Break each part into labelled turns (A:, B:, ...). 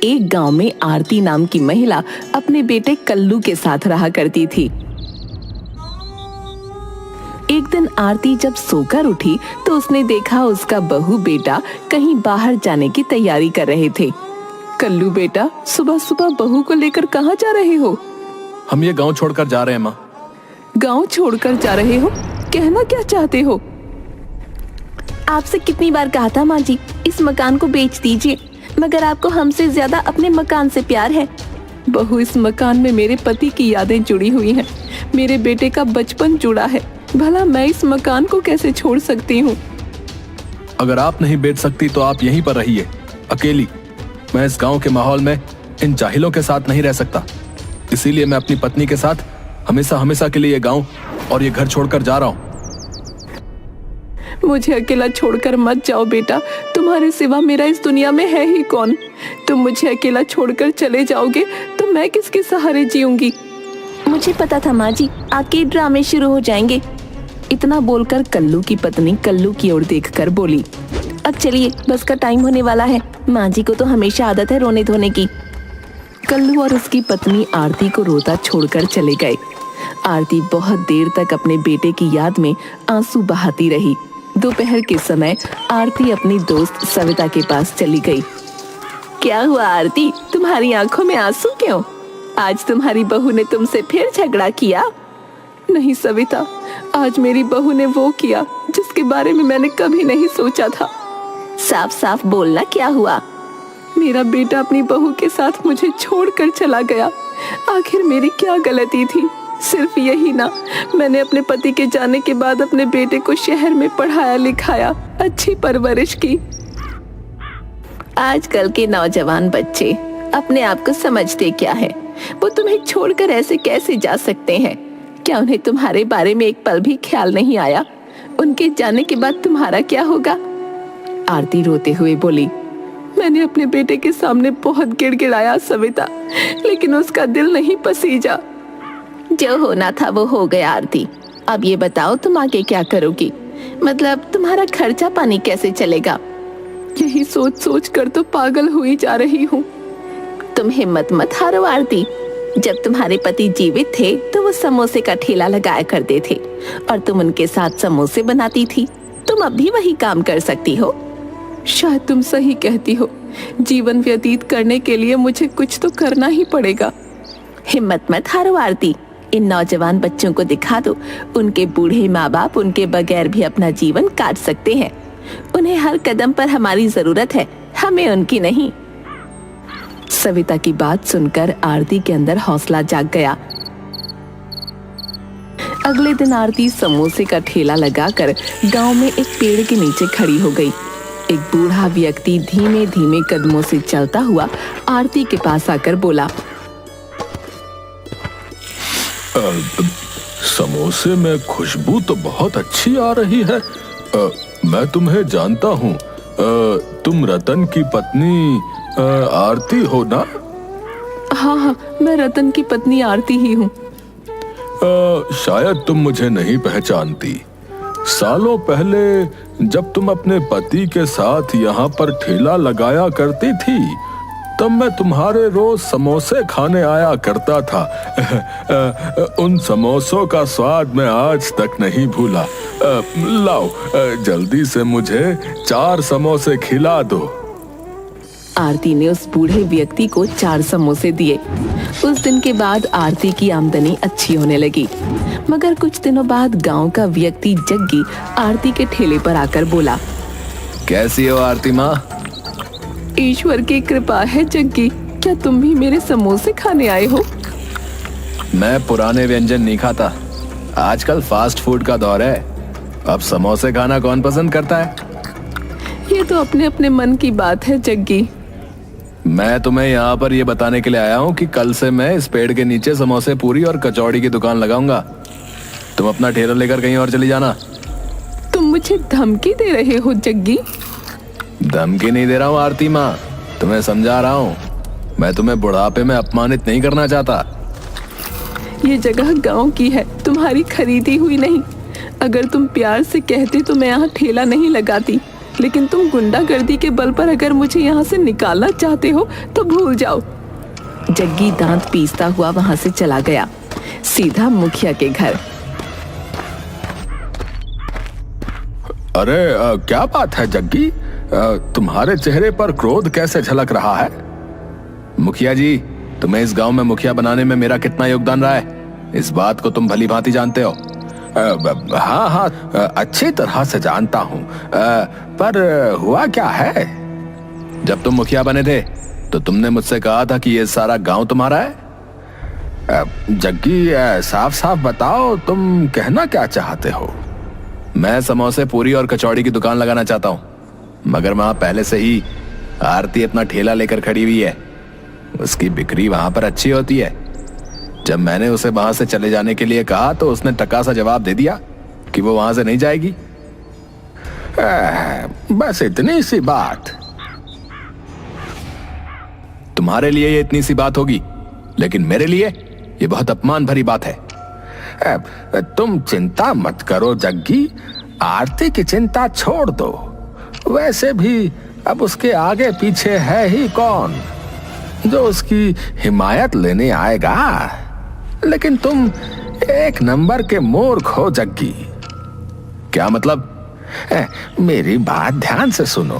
A: एक गांव में आरती नाम की महिला अपने बेटे कल्लू के साथ रहा करती थी। एक दिन आरती जब सोकर उठी तो उसने देखा उसका बहू बेटा कहीं बाहर जाने की तैयारी कर रहे थे। कल्लू बेटा, सुबह सुबह बहू को लेकर कहाँ जा रहे हो?
B: हम ये गांव छोड़कर जा रहे हैं माँ।
A: गांव छोड़कर जा रहे हो? कहना क्या चाहते हो? आपसे कितनी बार कहा था माँ जी, इस मकान को बेच दीजिए, मगर आपको हमसे ज्यादा अपने मकान से प्यार है। बहू, इस मकान में मेरे पति की यादें जुड़ी हुई हैं, मेरे बेटे का बचपन जुड़ा है, भला मैं इस मकान को कैसे छोड़ सकती हूँ?
B: अगर आप नहीं बेच सकती तो आप यहीं पर रहिए, अकेली। मैं इस गांव के माहौल में इन जाहिलों के साथ नहीं रह सकता, इसीलिए मैं अपनी पत्नी के साथ हमेशा हमेशा के लिए ये गांव और ये घर छोड़कर जा रहा हूँ।
A: मुझे अकेला छोड़कर मत जाओ बेटा, तुम्हारे सिवा मेरा इस दुनिया में है ही कौन? तुम मुझे अकेला छोड़कर चले जाओगे तो मैं किसके सहारे जीऊंगी? मुझे पता था माँ जी, आपके ड्रामे शुरू हो जाएंगे। इतना बोलकर कल्लू की पत्नी कल्लू की ओर देखकर बोली, अब चलिए, बस का टाइम होने वाला है। माँ जी को तो हमेशा आदत है रोने धोने की। कल्लू और उसकी पत्नी आरती को रोता छोड़कर चले गए। आरती बहुत देर तक अपने बेटे की याद में आंसू बहाती रही। दोपहर के समय आरती अपनी दोस्त सविता के पास चली गई। क्या हुआ आरती, तुम्हारी आंखों में आंसू क्यों? आज तुम्हारी बहू ने तुमसे फिर झगड़ा किया? नहीं सविता, आज मेरी बहू ने वो किया जिसके बारे में मैंने कभी नहीं सोचा था। साफ साफ बोलना, क्या हुआ? मेरा बेटा अपनी बहू के साथ मुझे छोड़कर चला गया। आखिर मेरी क्या गलती थी? सिर्फ यही ना, मैंने अपने पति के जाने के बाद अपने बेटे को शहर में पढ़ाया लिखाया, अच्छी परवरिश की। आजकल के नौजवान बच्चे अपने आप को समझते क्या है? वो तुम्हें छोड़कर ऐसे कैसे जा सकते हैं? क्या उन्हें तुम्हारे बारे में एक पल भी ख्याल नहीं आया? उनके जाने के बाद तुम्हारा क्या होगा? आरती रोते हुए बोली, मैंने अपने बेटे के सामने बहुत गिड़गिड़ाया सविता, लेकिन उसका दिल नहीं पसीजा। जो होना था वो हो गया आरती। अब ये बताओ, तुम आगे क्या करोगी? मतलब तुम्हारा खर्चा पानी कैसे चलेगा? यही सोच सोच कर तो पागल हुई जा रही हूँ। तुम हिम्मत मत हारो आरती। जब तुम्हारे पति जीवित थे तो वो समोसे का ठेला लगाया करते थे और तुम उनके साथ समोसे बनाती थी। तुम अब भी वही काम कर सकती हो। शायद तुम सही कहती हो, जीवन व्यतीत करने के लिए मुझे कुछ तो करना ही पड़ेगा। हिम्मत मत हारो आरती। इन नौजवान बच्चों को दिखा दो, उनके बूढ़े माँ बाप उनके बगैर भी अपना जीवन काट सकते हैं। उन्हें हर कदम पर हमारी जरूरत है, हमें उनकी नहीं। सविता की बात सुनकर आरती के अंदर हौसला जाग गया। अगले दिन आरती समोसे का ठेला लगाकर गांव में एक पेड़ के नीचे खड़ी हो गई। एक बूढ़ा व्यक्ति धीमे धीमे कदमों से चलता हुआ आरती के पास आकर बोला,
B: समोसे में खुशबू तो बहुत अच्छी आ रही है। मैं तुम्हें जानता हूँ। तुम रतन की पत्नी आरती हो ना?
A: हाँ, मैं रतन की पत्नी आरती ही हूँ।
B: शायद तुम मुझे नहीं पहचानती। सालों पहले जब तुम अपने पति के साथ यहाँ पर ठेला लगाया करती थी, तब मैं तुम्हारे रोज समोसे खाने आया करता था। उन समोसों का स्वाद मैं आज तक नहीं भूला। लाओ, जल्दी से मुझे 4 समोसे खिला दो।
A: आरती ने उस बूढ़े व्यक्ति को 4 समोसे दिए। उस दिन के बाद आरती की आमदनी अच्छी होने लगी। मगर कुछ दिनों बाद गांव का व्यक्ति जग्गी आरती के ठेले पर आकर बोला,
B: कैसी हो आरती माँ?
A: ईश्वर की कृपा है जग्गी, क्या तुम भी मेरे समोसे खाने आए हो?
B: मैं पुराने व्यंजन नहीं खाता, आजकल फास्ट फूड का दौर है। अब समोसे खाना कौन पसंद करता है?
A: ये तो अपने अपने मन की बात है जग्गी।
B: मैं तुम्हें यहाँ पर ये बताने के लिए आया हूँ कि कल से मैं इस पेड़ के नीचे समोसे पूरी और कचौड़ी की दुकान लगाऊंगा। तुम अपना ठेला लेकर कहीं और चली जाना।
A: तुम मुझे धमकी दे रहे हो जग्गी?
B: धमकी नहीं दे रहा हूँ आरती माँ, तुम्हें समझा रहा हूँ। मैं तुम्हें बुढ़ापे में अपमानित नहीं करना चाहता।
A: ये जगह गांव की है, तुम्हारी खरीदी हुई नहीं। अगर तुम प्यार से कहते तो मैं यहाँ ठेला नहीं लगाती। लेकिन तुम गुंडागर्दी के बल पर अगर मुझे यहाँ से निकालना चाहते हो तो भूल जाओ। जग्गी दांत पीसता हुआ वहां से चला गया, सीधा मुखिया के घर।
B: अरे क्या बात है जग्गी, तुम्हारे चेहरे पर क्रोध कैसे झलक रहा है? मुखिया जी, तुम्हें इस गांव में मुखिया बनाने में मेरा कितना योगदान रहा है, इस बात को तुम भली भांति जानते हो। हाँ हाँ, अच्छी तरह से जानता हूँ, पर हुआ क्या है? जब तुम मुखिया बने थे तो तुमने मुझसे कहा था कि ये सारा गांव तुम्हारा है। जग्गी, साफ साफ बताओ, तुम कहना क्या चाहते हो? मैं समोसे, पूरी और कचौड़ी की दुकान लगाना चाहता हूँ, मगर वहां पहले से ही आरती अपना ठेला लेकर खड़ी हुई है। उसकी बिक्री वहां पर अच्छी होती है। जब मैंने उसे वहां से चले जाने के लिए कहा तो उसने टका सा जवाब दे दिया कि वो वहां से नहीं जाएगी। बस इतनी सी बात। तुम्हारे लिए ये इतनी सी बात होगी, लेकिन मेरे लिए ये बहुत अपमान भरी बात है। तुम चिंता मत करो जग्गी, आरती की चिंता छोड़ दो। वैसे भी अब उसके आगे पीछे है ही कौन जो उसकी हिमायत लेने आएगा। लेकिन तुम एक नंबर के मूर्ख हो जग्गी। क्या मतलब? मेरी बात ध्यान से सुनो।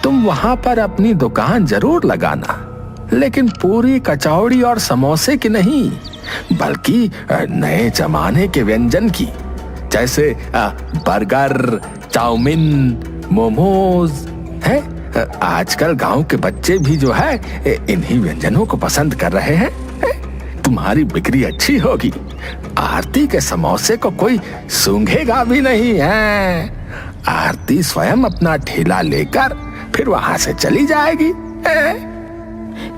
B: तुम वहां पर अपनी दुकान जरूर लगाना, लेकिन पूरी, कचौड़ी और समोसे की नहीं, बल्कि नए जमाने के व्यंजन की, जैसे बर्गर, चाउमीन, मोमोज है। आजकल गांव के बच्चे भी जो है इन्हीं व्यंजनों को पसंद कर रहे हैं। तुम्हारी बिक्री अच्छी होगी, आरती के समोसे को कोई सूंघेगा भी नहीं है। आरती स्वयं अपना ठेला लेकर फिर वहां से चली जाएगी।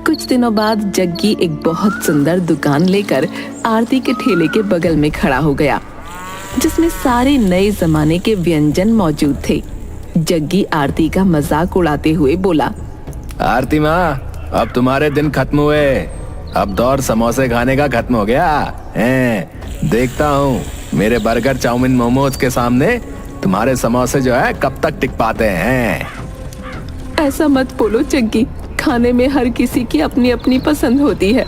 A: कुछ दिनों बाद जग्गी एक बहुत सुंदर दुकान लेकर आरती के ठेले के बगल में खड़ा हो गया, जिसमें सारे नए जमाने के व्यंजन मौजूद थे। जग्गी आरती का मजाक उड़ाते हुए बोला,
B: आरती माँ, अब तुम्हारे दिन खत्म हुए। अब दौर समोसे खाने का खत्म हो गया है। देखता हूँ मेरे बर्गर, चाउमीन, मोमोज के सामने तुम्हारे समोसे जो है कब तक टिक पाते हैं।
A: ऐसा मत बोलो जग्गी, खाने में हर किसी की अपनी अपनी पसंद होती है,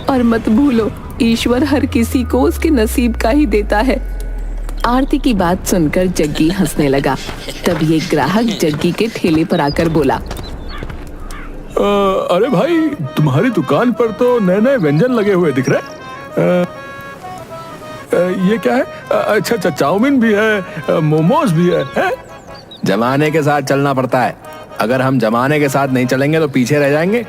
A: और मत भूलो ईश्वर हर किसी को उसके नसीब का ही देता है। आरती की बात सुनकर जग्गी हंसने लगा। तब एक ग्राहक जग्गी के ठेले पर आकर बोला,
B: अरे भाई, तुम्हारी दुकान पर तो नए नए व्यंजन लगे हुए दिख रहे। ये क्या है? अच्छा, चाउमीन भी है, मोमोज भी है? जमाने के साथ चलना पड़ता है। अगर हम जमाने के साथ नहीं चलेंगे तो पीछे रह जाएंगे।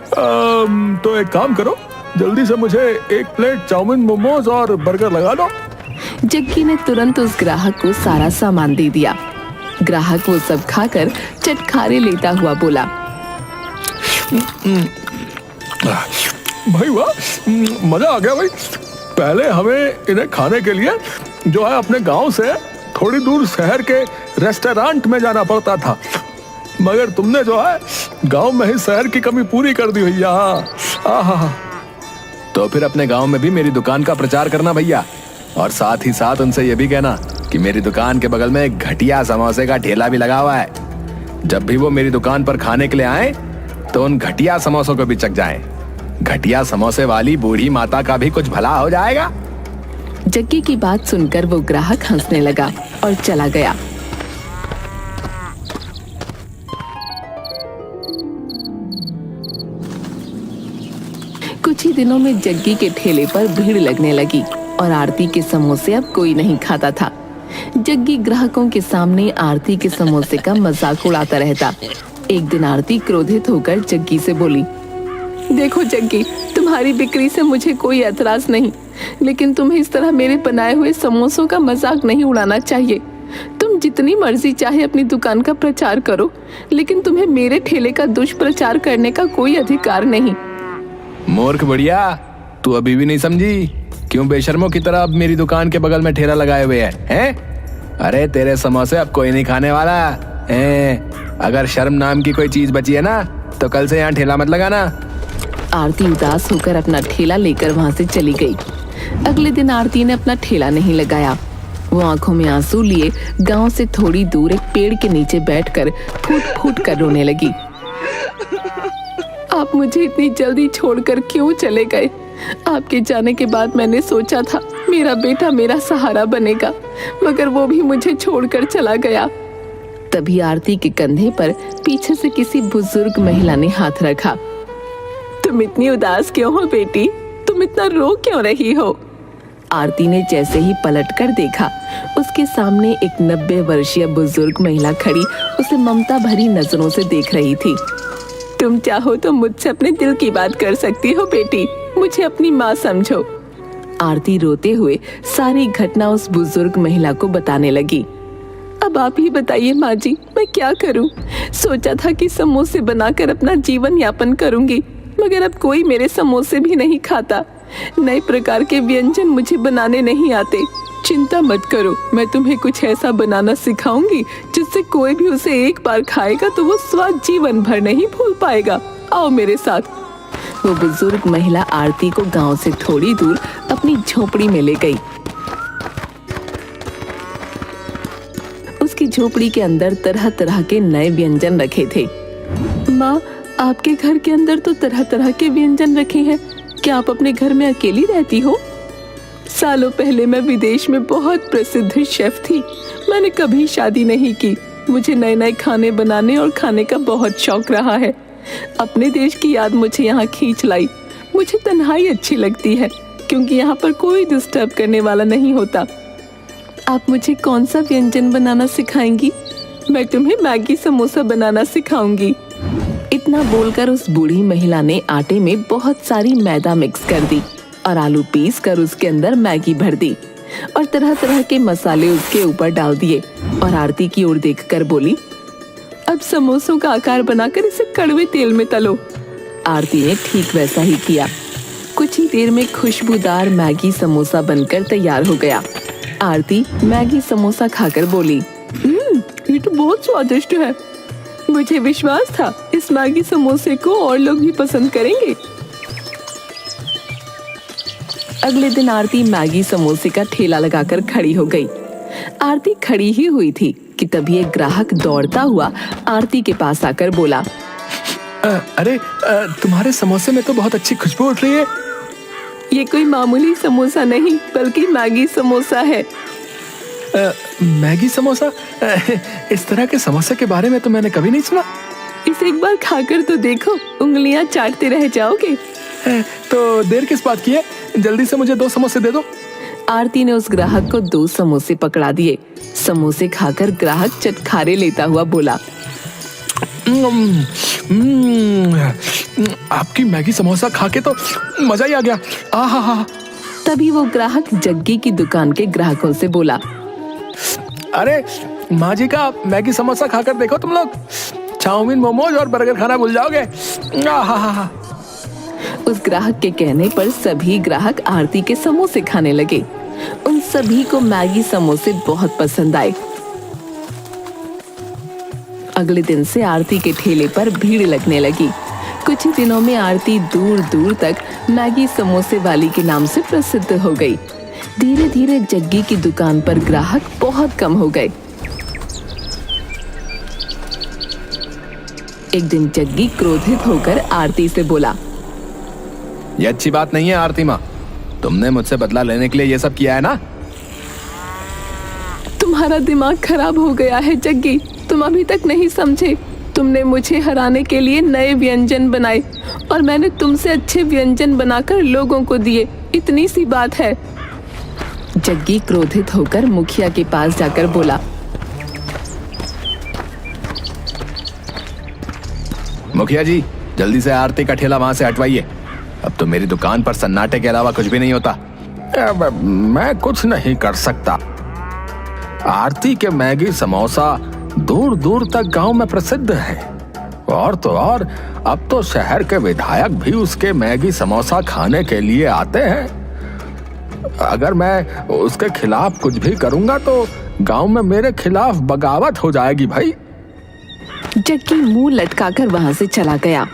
B: तो एक काम करो, जल्दी से मुझे एक प्लेट चाउमीन, मोमोज और बर्गर लगा दो।
A: जग्गी ने तुरंत उस ग्राहक को सारा सामान दे दिया। ग्राहक वो सब खाकर चटखारे लेता हुआ बोला,
B: भाई वाह, मजा आ गया भाई। पहले हमें इन्हें खाने के लिए जो है अपने गांव से थोड़ी दूर शहर के रेस्टोरेंट में जाना पड़ता था, मगर तुमने जो है गांव में ही शहर की कमी पूरी कर दी भैया। तो फिर अपने गांव में भी मेरी दुकान का प्रचार करना भैया, और साथ ही साथ उनसे ये भी कहना कि मेरी दुकान के बगल में एक घटिया समोसे का ठेला भी लगा हुआ है। जब भी वो मेरी दुकान पर खाने के लिए आए तो उन घटिया समोसों को भी चख जाएं। घटिया समोसे वाली बूढ़ी माता का भी कुछ भला हो जाएगा।
A: जग्गी की बात सुनकर वो ग्राहक हंसने लगा और चला गया। कुछ ही दिनों में जग्गी के ठेले पर भीड़ लगने लगी और आरती के समोसे अब कोई नहीं खाता था। जग्गी ग्राहकों के सामने आरती के समोसे का मजाक उड़ाता रहता। एक दिन आरती क्रोधित होकर जग्गी से बोली, देखो जग्गी, तुम्हारी बिक्री से मुझे कोई ऐतराज नहीं, लेकिन तुम्हें इस तरह मेरे बनाए हुए समोसों का मजाक नहीं उड़ाना चाहिए। तुम जितनी मर्जी चाहे अपनी दुकान का प्रचार करो, लेकिन तुम्हें मेरे ठेले का दुष्प्रचार करने का कोई अधिकार नहीं।
B: मूर्ख बुढ़िया, तू अभी भी नहीं समझी? क्यों बेशर्मों की तरह अब मेरी दुकान के बगल में ठेला लगाए हुए हैं? अरे तेरे समोसे अब कोई नहीं खाने वाला है। अगर शर्म नाम की कोई चीज बची है ना तो कल से यहाँ ठेला मत लगाना।
A: आरती उदास होकर अपना ठेला लेकर वहां से चली गई। अगले दिन आरती ने अपना ठेला नहीं लगाया। वो आंखों में आंसू लिए गांव से थोड़ी दूर एक पेड़ के नीचे बैठकर फूट फूट कर रोने लगी। आप मुझे इतनी जल्दी छोड़कर क्यों चले गए? आपके जाने के बाद मैंने सोचा था मेरा बेटा मेरा सहारा बनेगा, मगर वो भी मुझे छोड़कर चला गया। तभी आरती के कंधे पर पीछे से किसी बुजुर्ग महिला ने हाथ रखा। तुम इतनी उदास क्यों हो बेटी? तुम इतना रो क्यों रही हो? आरती ने जैसे ही पलटकर देखा, उसके सामने एक 90 वर्षीय बुजुर्ग महिला खड़ी उसे ममता भरी नजरों से देख रही थी। तुम चाहो तो मुझसे अपने दिल की बात कर सकती हो बेटी, मुझे अपनी माँ समझो। आरती रोते हुए सारी घटना उस बुजुर्ग महिला को बताने लगी। अब आप ही बताइए माँ जी, मैं क्या करूं? सोचा था कि समोसे बनाकर अपना जीवन यापन करूंगी, मगर अब कोई मेरे समोसे भी नहीं खाता। नए प्रकार के व्यंजन मुझे बनाने नहीं आते। चिंता मत करो, मैं तुम्हें कुछ ऐसा बनाना सिखाऊंगी जिससे कोई भी उसे एक बार खाएगा तो वो स्वाद जीवन भर नहीं भूल पाएगा। आओ मेरे साथ। वो बुजुर्ग महिला आरती को गांव से थोड़ी दूर अपनी झोपड़ी में ले गई। उसकी झोपड़ी के अंदर तरह तरह के नए व्यंजन रखे थे। माँ, आपके घर के अंदर तो तरह तरह के व्यंजन रखे हैं। क्या आप अपने घर में अकेली रहती हो? सालों पहले मैं विदेश में बहुत प्रसिद्ध शेफ थी। मैंने कभी शादी नहीं की। मुझे नए नए खाने बनाने और खाने का बहुत शौक रहा है। अपने देश की याद मुझे यहाँ खींच लाई। मुझे तन्हाई अच्छी लगती है क्योंकि यहाँ पर कोई डिस्टर्ब करने वाला नहीं होता। आप मुझे कौन सा व्यंजन बनाना सिखाएंगी? मैं तुम्हें मैगी समोसा बनाना सिखाऊंगी। इतना बोलकर उस बूढ़ी महिला ने आटे में बहुत सारी मैदा मिक्स कर दी और आलू पीस कर उसके अंदर मैगी भर दी और तरह तरह के मसाले उसके ऊपर डाल दिए और आरती की ओर देखकर बोली, अब समोसों का आकार बनाकर इसे कड़वे तेल में तलो। आरती ने ठीक वैसा ही किया। कुछ ही देर में खुशबूदार मैगी समोसा बनकर तैयार हो गया। आरती मैगी समोसा खाकर बोली, ये तो बहुत स्वादिष्ट है। मुझे विश्वास था इस मैगी समोसे को और लोग भी पसंद करेंगे। अगले दिन आरती मैगी समोसे का ठेला लगाकर खड़ी हो गई। आरती खड़ी ही हुई थी कि तभी एक ग्राहक दौड़ता हुआ आरती के पास आकर बोला,
B: अरे तुम्हारे समोसे में तो बहुत अच्छी खुशबू उठ रही है।
A: ये कोई मामूली समोसा नहीं बल्कि मैगी समोसा है।
B: मैगी समोसा? इस तरह के समोसे के बारे में तो मैंने कभी नहीं सुना।
A: इसे एक बार खाकर तो देखो, उंगलियां चाटते रह जाओगे।
B: तो देर किस बात की है? जल्दी से मुझे 2 समोसे दे दो।
A: आरती ने उस ग्राहक को 2 समोसे पकड़ा दिए। समोसे खाकर ग्राहक चटखारे लेता हुआ बोला,
B: आपकी मैगी समोसा खाके तो मजा ही आ गया। आहा।
A: तभी वो ग्राहक जग्गी की दुकान के ग्राहकों से बोला,
B: अरे माँ जी का मैगी समोसा खाकर देखो तुम लोग, चाउमीन मोमोज और बर्गर खाना भूल जाओगे। आहा।
A: उस ग्राहक के कहने पर सभी ग्राहक आरती के समोसे खाने लगे। उन सभी को मैगी समोसे बहुत पसंद आए। अगले दिन से आरती के ठेले पर भीड़ लगने लगी। कुछ ही दिनों में आरती दूर दूर तक मैगी समोसे वाली के नाम से प्रसिद्ध हो गई। धीरे धीरे जग्गी की दुकान पर ग्राहक बहुत कम हो गए। एक दिन जग्गी क्रोधित होकर आरती से बोला,
B: ये अच्छी बात नहीं है आरती माँ, तुमने मुझसे बदला लेने के लिए ये सब किया है ना?
A: तुम्हारा दिमाग खराब हो गया है जग्गी, तुम अभी तक नहीं समझे। तुमने मुझे हराने के लिए नए व्यंजन बनाए और मैंने तुमसे अच्छे व्यंजन बनाकर लोगों को दिए, इतनी सी बात है। जग्गी क्रोधित होकर मुखिया के पास जाकर बोला,
B: मुखिया जी, जल्दी से आरती का ठेला वहां से हटवाइए। अब तो मेरी दुकान पर सन्नाटे के अलावा कुछ भी नहीं होता। मैं कुछ नहीं कर सकता। आरती के मैगी समोसा दूर दूर तक गांव में प्रसिद्ध है, और तो और अब तो शहर के विधायक भी उसके मैगी समोसा खाने के लिए आते हैं। अगर मैं उसके खिलाफ कुछ भी करूंगा तो गांव में मेरे खिलाफ बगावत हो जाएगी भाई।
A: जग्गी मुंह लटकाकर वहां से चला गया।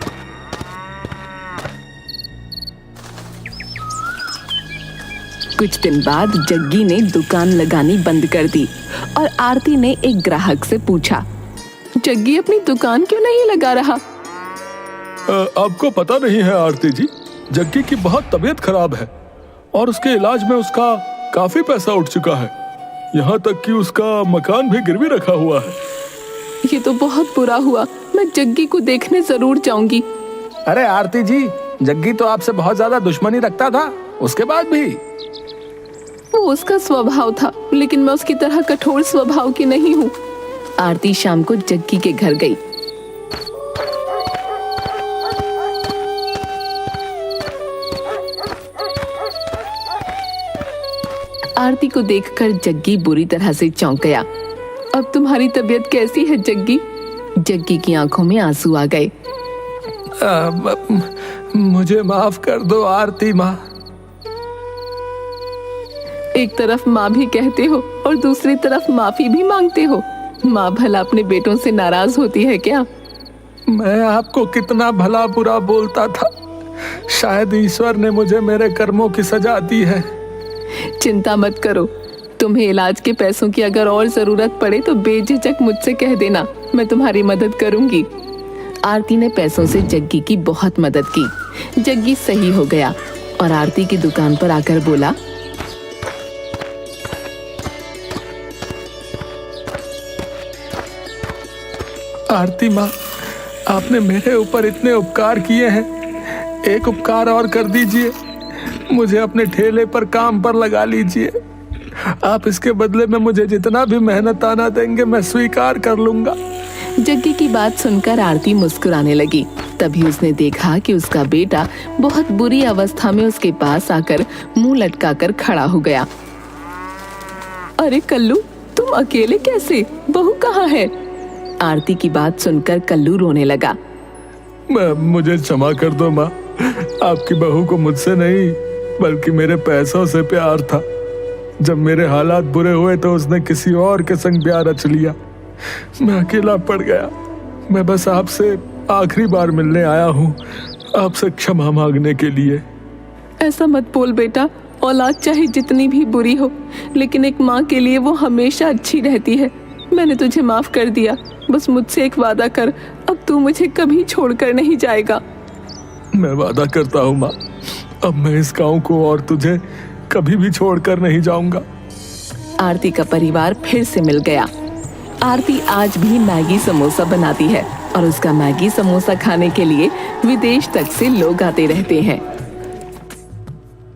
A: कुछ दिन बाद जग्गी ने दुकान लगानी बंद कर दी और आरती ने एक ग्राहक से पूछा, जग्गी अपनी दुकान क्यों नहीं लगा रहा?
B: आपको पता नहीं है आरती जी, जग्गी की बहुत तबीयत खराब है और उसके इलाज में उसका काफी पैसा उठ चुका है। यहाँ तक कि उसका मकान भी गिरवी रखा हुआ है।
A: ये तो बहुत बुरा हुआ। मैं जग्गी को देखने जरूर जाऊंगी।
B: अरे आरती जी, जग्गी तो आपसे बहुत ज्यादा दुश्मनी रखता था, उसके बाद भी।
A: वो उसका स्वभाव था, लेकिन मैं उसकी तरह कठोर स्वभाव की नहीं हूँ। आरती शाम को जग्गी के घर गई। आरती को देखकर जग्गी बुरी तरह से चौंक गया। अब तुम्हारी तबीयत कैसी है जग्गी? जग्गी की आंखों में आंसू आ गए।
B: मुझे माफ कर दो आरती माँ।
A: एक तरफ माँ भी कहते हो और दूसरी तरफ माफी भी मांगते हो। माँ भला अपने बेटों से नाराज होती है क्या?
B: मैं आपको कितना भला बुरा बोलता था। शायद ईश्वर ने मुझे मेरे कर्मों की सजा दी है।
A: चिंता मत करो। तुम्हें इलाज के पैसों की अगर और जरूरत पड़े तो बेझिझक मुझसे कह देना, मैं तुम्हारी मदद करूंगी। आरती ने पैसों से जग्गी की बहुत मदद की। जग्गी सही हो गया और आरती की दुकान पर आकर बोला,
B: आरती माँ, आपने मेरे ऊपर इतने उपकार किए हैं, एक उपकार और कर दीजिए। मुझे अपने ठेले पर काम पर लगा लीजिए। आप इसके बदले में मुझे जितना भी मेहनताना देंगे मैं स्वीकार कर लूंगा।
A: जग्गी की बात सुनकर आरती मुस्कुराने लगी। तभी उसने देखा कि उसका बेटा बहुत बुरी अवस्था में उसके पास आकर मुंह लटकाकर खड़ा हो गया। अरे कल्लू, तुम अकेले कैसे? बहू कहाँ है? आरती की बात सुनकर कल्लू रोने लगा।
B: मुझे क्षमा कर दो माँ। आपकी बहू को मुझसे नहीं बल्कि मेरे पैसों से प्यार था। जब मेरे हालात बुरे हुए तो उसने किसी और के संग ब्याह रच लिया। मैं अकेला पड़ गया। मैं बस आपसे आखिरी बार मिलने आया हूँ, आपसे क्षमा मांगने के लिए।
A: ऐसा मत बोल बेटा। औलाद चाहे जितनी भी बुरी हो, लेकिन एक माँ के लिए वो हमेशा अच्छी रहती है। मैंने तुझे माफ कर दिया। बस मुझसे एक वादा कर, अब तू मुझे कभी छोड़कर नहीं जाएगा।
B: मैं वादा करता हूँ माँ, अब मैं इस गांव को और तुझे कभी भी छोड़कर नहीं जाऊंगा।
A: आरती का परिवार फिर से मिल गया। आरती आज भी मैगी समोसा बनाती है और उसका मैगी समोसा खाने के लिए विदेश तक से लोग आते रहते हैं।